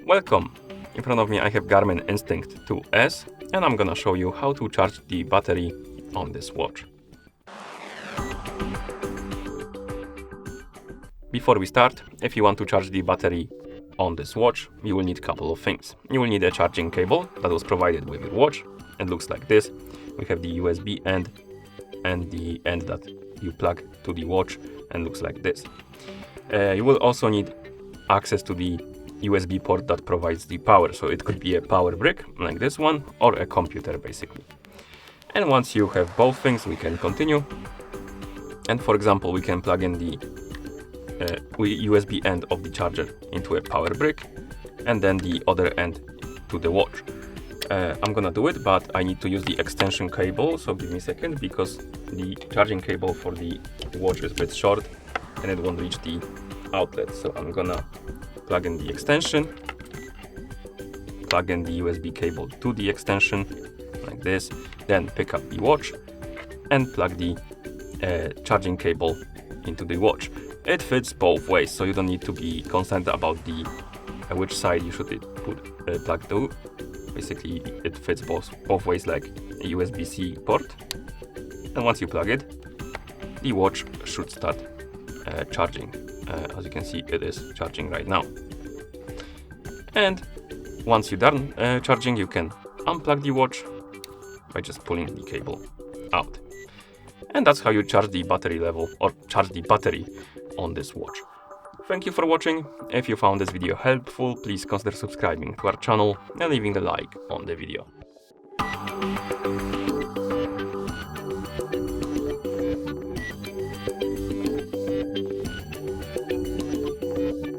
Welcome! In front of me I have GARMIN Instinct 2S and I'm gonna show you how to charge the battery on this watch. Before we start, if you want to charge the battery on this watch, you will need a couple of things. You will need a charging cable that was provided with your watch. It looks like this. We have the USB end and the end that you plug to the watch and looks like this. You will also need access to the USB port that provides the power. So it could be a power brick like this one or a computer basically. And once you have both things, we can continue. And for example, we can plug in the USB end of the charger into a power brick and then the other end to the watch. I'm gonna do it, but I need to use the extension cable, so give me a second because the charging cable for the watch is a bit short and it won't reach the outlet. So I'm gonna plug in the extension, plug in the USB cable to the extension like this, then pick up the watch and plug the charging cable into the watch. It fits both ways, so you don't need to be concerned about the which side you should plug to. Basically, it fits both ways like a USB-C port. And once you plug it, the watch should start charging. As you can see, it is charging right now. And once you're done charging, you can unplug the watch by just pulling the cable out. And that's how you charge the battery level or charge the battery on this watch. Thank you for watching. If you found this video helpful, please consider subscribing to our channel and leaving a like on the video.